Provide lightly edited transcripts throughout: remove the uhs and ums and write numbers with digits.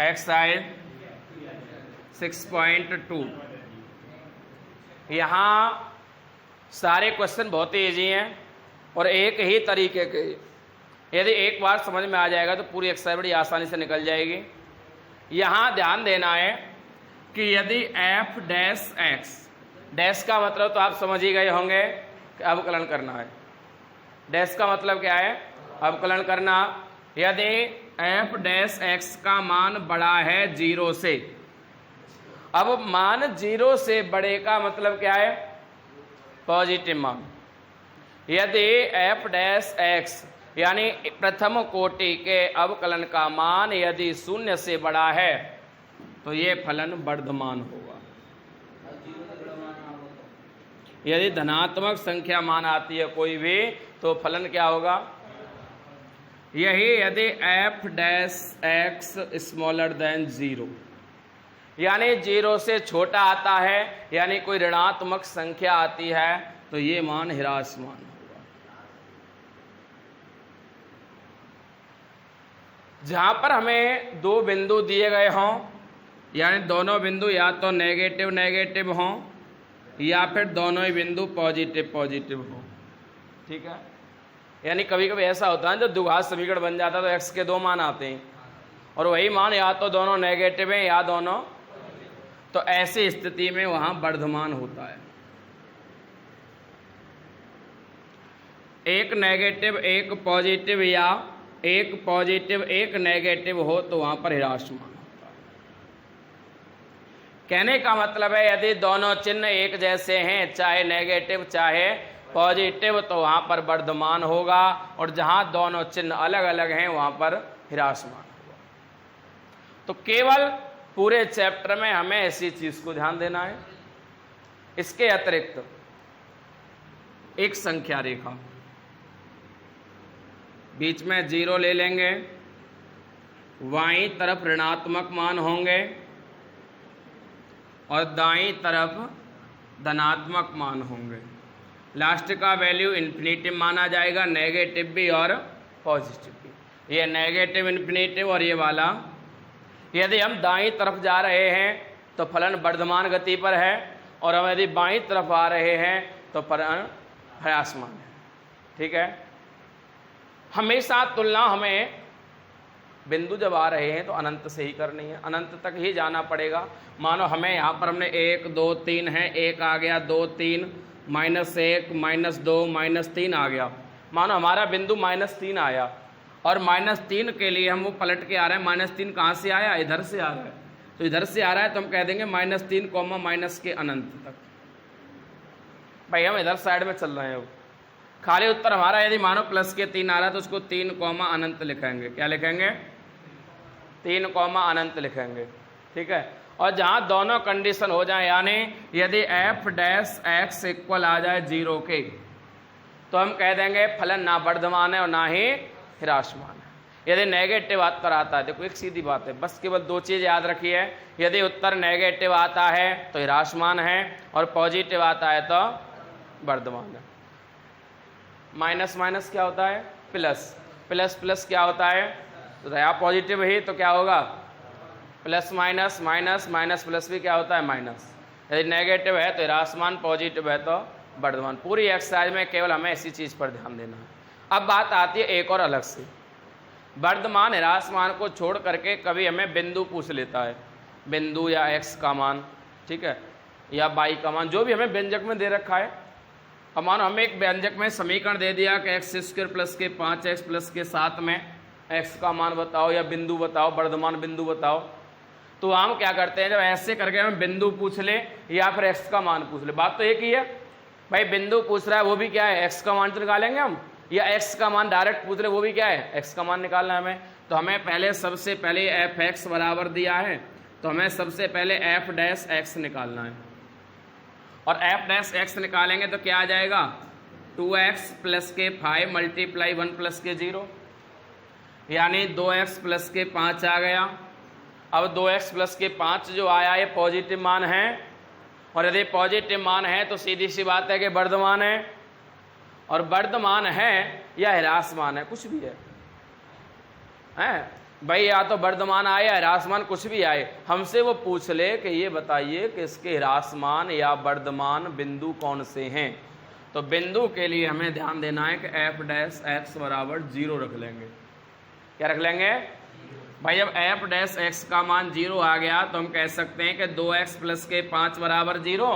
Exide 6.2। यहाँ सारे question बहुत ही ईजी हैं और एक ही तरीके के, यदि एक बार समझ में आ जाएगा तो पूरी एक्सरसाइज बड़ी आसानी से निकल जाएगी। यहाँ ध्यान देना है कि यदि एफ डैश एक्स, डैश का मतलब तो आप समझ ही गए होंगे कि अवकलन करना है। डैश का मतलब क्या है? अवकलन करना। यदि एफ डैश एक्स का मान बड़ा है 0 से, अब मान 0 से बड़े का मतलब क्या है? पॉजिटिव मान। यदि एफ डैश एक्स यानी प्रथम कोटि के अवकलन का मान यदि 0 से बड़ा है तो ये फलन वर्धमान होगा। यदि धनात्मक संख्या मान आती है कोई भी तो फलन क्या होगा? यही यदि F dash x smaller than 0 यानी 0 से छोटा आता है, यानी कोई ऋणात्मक संख्या आती है तो ये मान ह्रासमान होगा। जहां पर हमें दो बिंदु दिए गए हों, यानी दोनों बिंदु या तो नेगेटिव नेगेटिव हों या फिर दोनों ही बिंदु पॉजिटिव पॉजिटिव हों, ठीक है। यानी कभी कभी ऐसा होता है जब द्विघात समीकरण बन जाता है तो एक्स के दो मान आते हैं और वही मान या तो दोनों नेगेटिव हैं या दोनों, तो ऐसी स्थिति में वहां वर्धमान होता है। एक नेगेटिव एक पॉजिटिव या एक पॉजिटिव एक नेगेटिव हो तो वहां पर ह्रासमान होता है। कहने का मतलब है यदि दोनों चिन्ह एक जैसे हैं, चाहे नेगेटिव चाहे पॉजिटिव, तो वहां पर वर्धमान होगा, और जहां दोनों चिन्ह अलग अलग हैं वहां पर ह्रासमान होगा। तो केवल पूरे चैप्टर में हमें ऐसी चीज को ध्यान देना है। इसके अतिरिक्त एक संख्या रेखा, बीच में 0 ले लेंगे, बाईं तरफ ऋणात्मक मान होंगे और दाईं तरफ धनात्मक मान होंगे। लास्ट का वैल्यू इन्फिनेटिव माना जाएगा, नेगेटिव भी और पॉजिटिव भी। ये नेगेटिव इन्फिनेटिव और ये वाला, यदि हम दाईं तरफ जा रहे हैं तो फलन वर्धमान गति पर है, और हम यदि बाईं तरफ आ रहे हैं तो फलन ह्रासमान है, ठीक है। हमेशा तुलना हमें बिंदु जब आ रहे हैं तो अनंत से ही करनी है, अनंत तक ही जाना पड़ेगा। मानो हमें यहाँ पर हमने 1 2 3 है, 1 आ गया, 2 3, -1 -2 -3 आ गया। मानो हमारा बिंदु -3 आया और -3 के लिए हम वो पलट के आ रहे हैं। -3 कहाँ से आया? इधर से आ रहा है, तो इधर से आ रहा है तो हम कह देंगे -3 कॉमा माइनस के अनंत तक। भाई हम इधर साइड में चल रहे हैं। अब खाली उत्तर हमारा यदि मानो प्लस के 3 आ रहा है तो उसको 3 कॉमा अनंत लिखेंगे। क्या लिखेंगे? 3 कॉमा अनंत लिखेंगे, ठीक है। और जहां दोनों कंडीशन हो जाए, यानी यदि एफ डैश एक्स इक्वल आ जाए 0 के, तो हम कह देंगे फलन ना वर्धमान है और ना ही ह्रासमान है। यदि नेगेटिव उत्तर आता है, देखो एक सीधी बात है, बस केवल 2 चीज याद रखिए। यदि उत्तर नेगेटिव आता है तो ह्रासमान है और पॉजिटिव आता है तो वर्धमान है। माइनस माइनस क्या होता है? प्लस। प्लस प्लस क्या होता है? तो रहा पॉजिटिव ही तो क्या होगा? Plus minus, minus minus plus भी क्या होता है? माइनस। यदि नेगेटिव है तो ह्रासमान, पॉजिटिव है तो वर्धमान। पूरी एक्सरसाइज में केवल हमें इसी चीज़ पर ध्यान देना है। अब बात आती है एक और अलग से, वर्धमान ह्रासमान को छोड़ करके कभी हमें बिंदु पूछ लेता है, बिंदु या एक्स का मान, ठीक है, या वाई का मान, जो भी हमें व्यंजक में दे रखा है। अब मानो हमें एक व्यंजक में समीकरण दे दिया कि x² प्लस के 5x प्लस के 7 में x का मान बताओ या बिंदु बताओ, वर्धमान बिंदु बताओ। तो हम क्या करते हैं, जब ऐसे करके हम बिंदु पूछ ले या फिर x का मान पूछ ले, बात तो एक ही है भाई। बिंदु पूछ रहा है वो भी क्या है? x का मान तो निकालेंगे हम, या x का मान डायरेक्ट पूछ ले वो भी क्या है? x का मान निकालना है हमें। तो हमें पहले सबसे पहले f(x) बराबर दिया है तो हमें सबसे पहले f डैश x निकालना है, और f डैश x निकालेंगे तो क्या आ जाएगा? 2x प्लस के 5 मल्टीप्लाई 1 प्लस के 0, यानी 2x प्लस के 5 आ गया। अब 2x प्लस के 5 जो आया ये पॉजिटिव मान है, और यदि पॉजिटिव मान है तो सीधी सी बात है कि वर्धमान है, और वर्धमान है या ह्रासमान है, कुछ भी है। भाई या तो वर्धमान आए या ह्रासमान, कुछ भी आए, हमसे वो पूछ ले कि ये बताइए कि इसके ह्रासमान या वर्धमान बिंदु कौन से हैं। तो बिंदु के लिए हमें ध्यान देना है कि एफ डैश एक्स बराबर 0 रख लेंगे। क्या रख लेंगे भाई? जब एफ डैश एक्स का मान 0 आ गया तो हम कह सकते हैं कि 2x प्लस के 5 बराबर 0,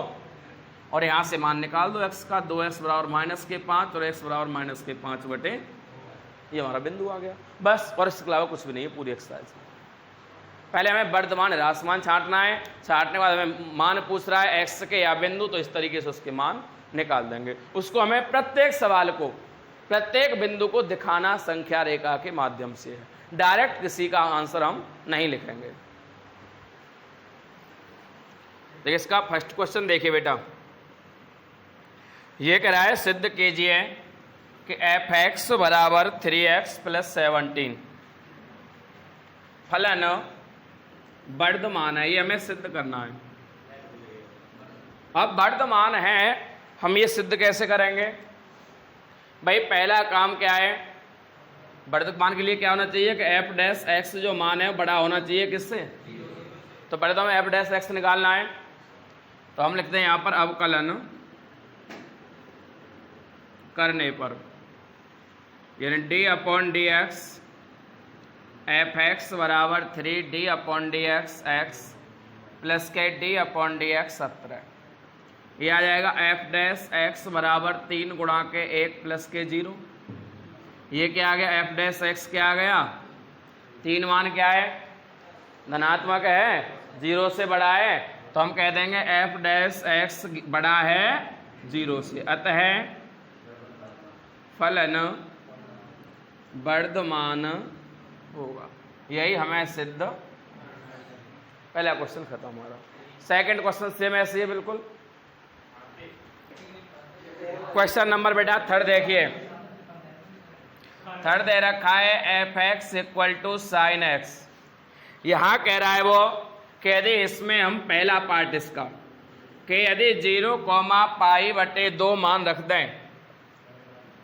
और यहाँ से मान निकाल दो x का, 2x बराबर माइनस के 5 और x बराबर माइनस के 5 बटे, ये हमारा बिंदु आ गया बस। और इसके अलावा कुछ भी नहीं है पूरी एक्सरसाइज। पहले हमें वर्धमान ह्रासमान छांटना है, छांटने के बाद हमें मान पूछ रहा है x के या बिंदु, तो इस तरीके से उसके मान निकाल देंगे। उसको हमें प्रत्येक सवाल को, प्रत्येक बिंदु को दिखाना संख्या रेखा के माध्यम से है, डायरेक्ट किसी का आंसर हम नहीं लिखेंगे। देखिए इसका फर्स्ट क्वेश्चन देखिए बेटा, ये कह रहा है सिद्ध कीजिए कि एफ एक्स बराबर 3x प्लस 17 फलन वर्धमान है। ये हमें सिद्ध करना है। अब वर्धमान है, हम ये सिद्ध कैसे करेंगे भाई? पहला काम क्या है, वर्धमान के लिए क्या होना चाहिए कि एफ डैश एक्स जो मान है बड़ा होना चाहिए किससे? तो पहले तो हमें एफ डैश एक्स निकालना है, तो हम लिखते हैं यहाँ पर अवकलन करने पर, यानी D upon d x f x बराबर 3d upon d x plus के डी अपॉन डी एक्स 17। ये आ जाएगा एफ डैश एक्स बराबर 3 गुणा के 1 प्लस के 0। ये क्या आ गया? एफ डैश एक्स क्या आ गया? 3 मान क्या है? धनात्मक है, 0 से बड़ा है, तो हम कह देंगे एफ डैश एक्स बड़ा है 0 से, अतः फलन वर्धमान होगा। यही हमें सिद्ध, पहला क्वेश्चन खत्म हमारा। सेकंड क्वेश्चन सेम ऐसे ही बिल्कुल। क्वेश्चन नंबर बेटा थर्ड देखिए, थर्ड दे रखा है f x equal to sine x. यहां कह रहा है वो कि यदि इसमें हम पहला पार्ट इसका कि यदि 0, पाई बटे 2 मान रख दें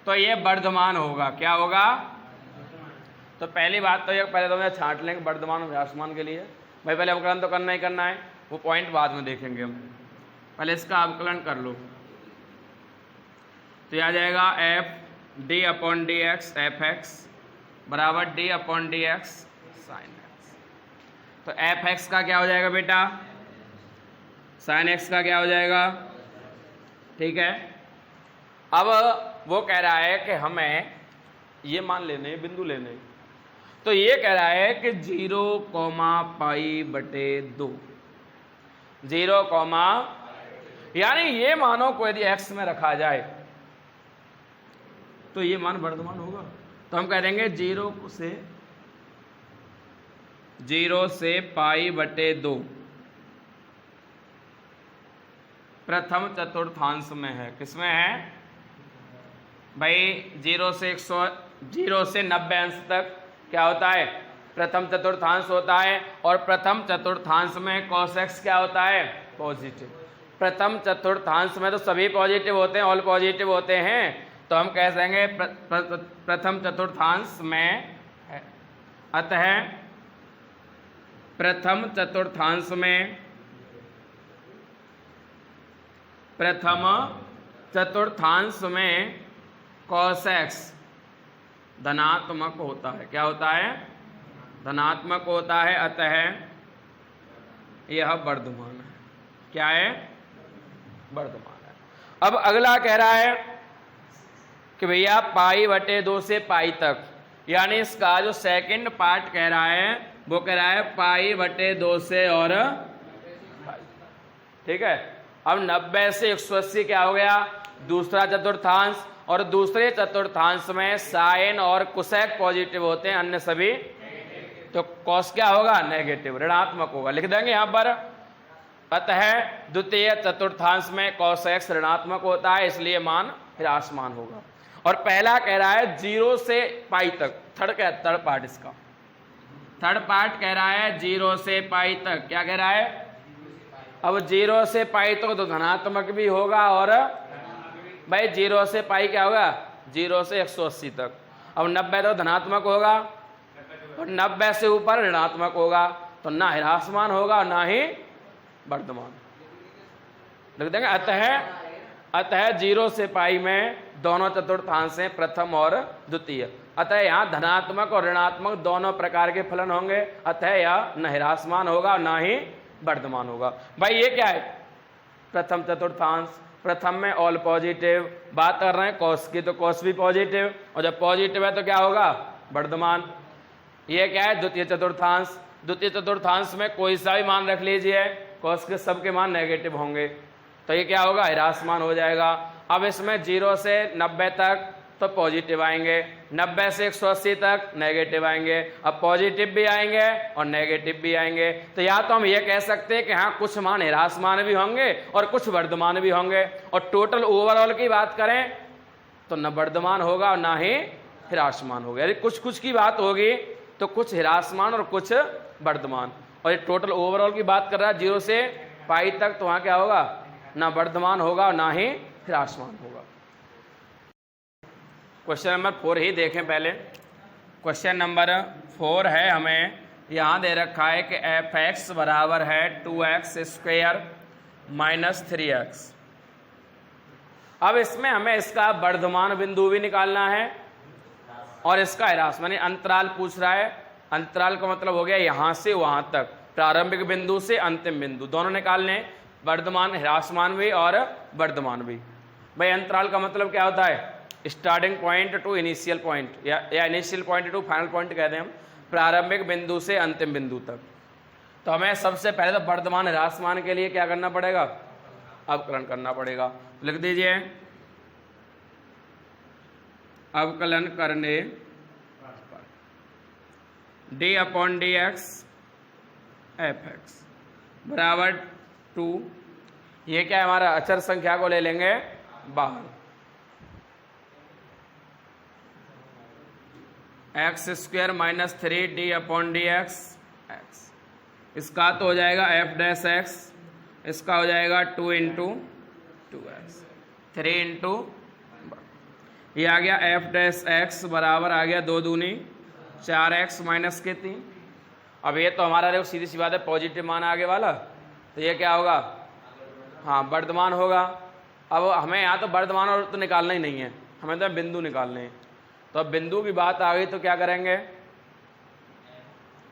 तो ये वर्धमान होगा। क्या होगा? तो पहली बात तो ये, पहले तो मैं छांट लेंगे वर्धमान और ह्रासमान के लिए भाई। पहले अवकलन तो करना ही करना है, वो पॉइंट बाद में देखेंगे हम। पहले इसका अवकलन कर लो, तो यह आ जाएगा f d upon d x f x बराबर d upon d x sine x. तो एफ एक्स का क्या हो जाएगा बेटा? साइन एक्स का क्या हो जाएगा? ठीक है। अब वो कह रहा है कि हमें ये मान लेने, बिंदु लेने, तो ये कह रहा है कि 0, पाई बटे 2, 0, यानी ये मानों को यदि x में रखा जाए तो ये मान वर्धमान होगा। तो हम कह देंगे 0 से पाई बटे 2 प्रथम चतुर्थांश में है। किसमें है भाई? 0 से 90 अंश तक क्या होता है? प्रथम चतुर्थांश होता है, और प्रथम चतुर्थांश में cos x क्या होता है? पॉजिटिव। प्रथम चतुर्थांश में तो सभी पॉजिटिव होते हैं, ऑल पॉजिटिव होते हैं, तो हम कह देंगे प्रथम चतुर्थांश में है। अतः प्रथम चतुर्थांश में, प्रथम चतुर्थांश में cos x धनात्मक होता है। क्या होता है? धनात्मक होता है, अतः यह वर्धमान है। क्या है? वर्धमान है। अब अगला कह रहा है कि भैया पाई बटे 2 से पाई तक, यानी इसका जो सेकंड पार्ट कह रहा है वो कह रहा है पाई बटे 2 से और पाई। ठीक है। अब 90 से 180 क्या हो गया? दूसरा चतुर्थांश, और दूसरे चतुर्थांश में साइन और कोसेक पॉजिटिव होते हैं, अन्य सभी, तो कॉस क्या होगा? नेगेटिव, ऋणात्मक होगा। लिख देंगे यहां पर, अतः द्वितीय चतुर्थांश में cos x ऋणात्मक होता है, इसलिए मान ह्रासमान होगा। और पहला कह रहा है 0 से पाई तक, थर्ड पार्ट इसका, थर्ड पार्ट कह रहा है 0 से पाई तक। क्या कह रहा है? अब 0 से पाई तक तो धनात्मक भी होगा, और भाई 0 से पाई क्या होगा? 0 से 180 तक। अब 90 तो धनात्मक होगा, और 90 से ऊपर ऋणात्मक होगा, तो ना ह्रासमान होगा ना ही वर्धमान। लिख देंगे अतः 0 से पाई में दोनों चतुर्थांश हैं, प्रथम और द्वितीय। अतः यहाँ धनात्मक और ऋणात्मक दोनों प्रकार के फलन होंगे, अतः यह न ह्रासमान होगा ना ही वर्धमान होगा। भाई ये क्या है? प्रथम चतुर्थांश, प्रथम में ऑल पॉजिटिव, बात कर रहे हैं कॉस की, तो कॉस भी पॉजिटिव, और जब पॉजिटिव है तो क्या होगा? वर्धमान। ये क्या है? द्वितीय चतुर्थांश। द्वितीय चतुर्थांश में कोई सा भी मान रख लीजिए, कॉस के सबके मान नेगेटिव होंगे, तो ये क्या होगा? ह्रासमान हो जाएगा। अब इसमें 0 से 90 तक तो पॉजिटिव आएंगे, 90 से 180 तक नेगेटिव आएंगे, अब पॉजिटिव भी आएंगे और नेगेटिव भी आएंगे। तो या तो हम ये कह सकते हैं कि हाँ कुछ मान ह्रासमान भी होंगे और कुछ वर्धमान भी होंगे, और टोटल ओवरऑल की बात करें तो न वर्धमान होगा और ना ही ह्रासमान होगा। यदि कुछ कुछ की बात होगी तो कुछ ह्रासमान और कुछ वर्धमान, और ये टोटल ओवरऑल की बात कर रहा है 0 से पाई तक, तो वहाँ क्या होगा? ना वर्धमान होगा और ना ही ह्रासमान होगा। क्वेश्चन नंबर 4 ही देखें पहले। क्वेश्चन नंबर 4 है, हमें यहाँ दे रखा है कि f(x) बराबर है 2x² - 3x। अब इसमें हमें इसका वर्धमान बिंदु भी निकालना है और इसका ह्रासमान, अंतराल पूछ रहा है। अंतराल का मतलब हो गया यहाँ से वहाँ तक, प्रारंभिक बिंदु से अंतिम बिंदु, दोनों निकालने, वर्धमान ह्रासमान भी और वर्धमान भी। भाई अंतराल का मतलब क्या होता है? Starting point to initial point, या initial point to final point कहते हैं हम, प्रारंभिक बिंदु से अंतिम बिंदु तक। तो हमें सबसे पहले तो वर्धमान ह्रासमान के लिए क्या करना पड़ेगा? अवकलन करना पड़ेगा। लिख दीजिए, अवकलन करने d/dx f(x) बराबर 2, ये क्या है हमारा? अचर संख्या को ले लेंगे बाहर, x² - 3d/dx x, इसका तो हो जाएगा f'(x), इसका हो जाएगा 2 × 2x, 3 × ये आ गया f'(x) बराबर आ गया 2 दूनी 4x - 3। अब ये तो हमारा देखो सीधी सी बात है, पॉजिटिव मान आगे वाला, तो ये क्या होगा? हाँ वर्धमान होगा। अब हमें यहाँ तो वर्धमान और तो निकालना ही नहीं है, हमें तो बिंदु निकालने हैं। तो अब बिंदु की बात आ गई तो क्या करेंगे?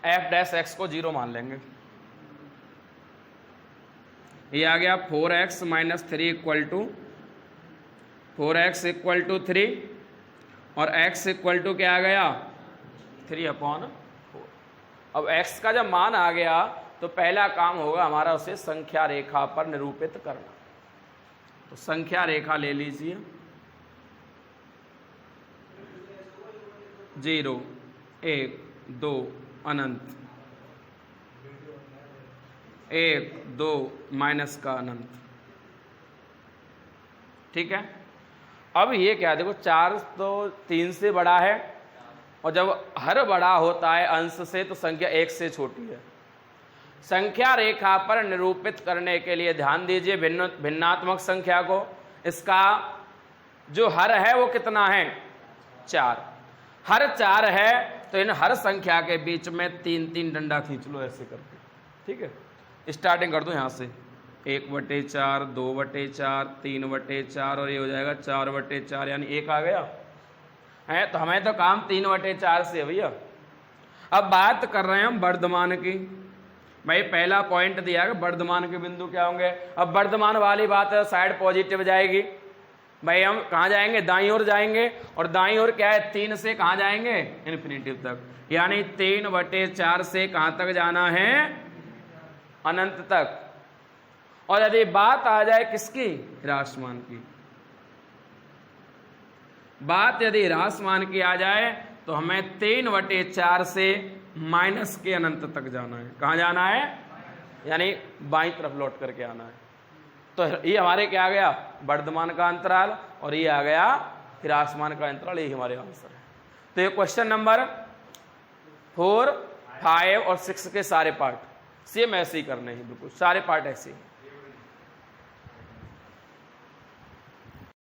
f'(x) को 0 मान लेंगे। ये आ गया 4x - 3 = 4x = 3 और x = क्या आ गया? 3/4। अब x का जब मान आ गया तो पहला काम होगा हमारा उसे संख्या रेखा पर निरूपित करना। तो संख्या रेखा ले लीजिए, 0 1 2 अनंत, 1 2 माइनस का अनंत। ठीक है। अब ये क्या, देखो 4 तो 3 से बड़ा है, और जब हर बड़ा होता है अंश से तो संख्या 1 से छोटी है। संख्या रेखा पर निरूपित करने के लिए ध्यान दीजिए भिन्नात्मक संख्या को। इसका जो हर है वो कितना है? 4। हर 4 है तो इन हर संख्या के बीच में 3-3 डंडा खींच लो ऐसे करके। ठीक है, स्टार्टिंग कर दो यहाँ से 1/4, 2/4, 3/4 और ये हो जाएगा 4/4, यानी 1 आ गया है। तो हमें तो काम 3/4 से है भैया। अब बात कर रहे हैं हम वर्धमान की। भाई पहला पॉइंट दिया है वर्धमान के बिंदु क्या होंगे। अब वर्धमान वाली बात है, साइड पॉजिटिव जाएगी। भाई हम कहाँ जाएंगे? दाईं ओर जाएंगे, और दाईं ओर क्या है? 3 से कहाँ जाएंगे? इन्फिनिटिव तक, यानी 3/4 से कहाँ तक जाना है? अनंत तक। और यदि बात आ जाए किसकी? ह्रासमान की। बात यदि ह्रासमान की आ जाए तो हमें 3/4 से माइनस के अनंत तक जाना है। कहाँ जाना है? यानी बाईं तरफ लौट करके आना है। तो ये हमारे क्या आ गया? वर्धमान का अंतराल, और ये आ गया ह्रासमान का अंतराल। ये हमारे आंसर है। तो ये क्वेश्चन नंबर 4, 5 और 6 के सारे पार्ट सेम ऐसे ही करने हैं, बिल्कुल सारे पार्ट ऐसे ही।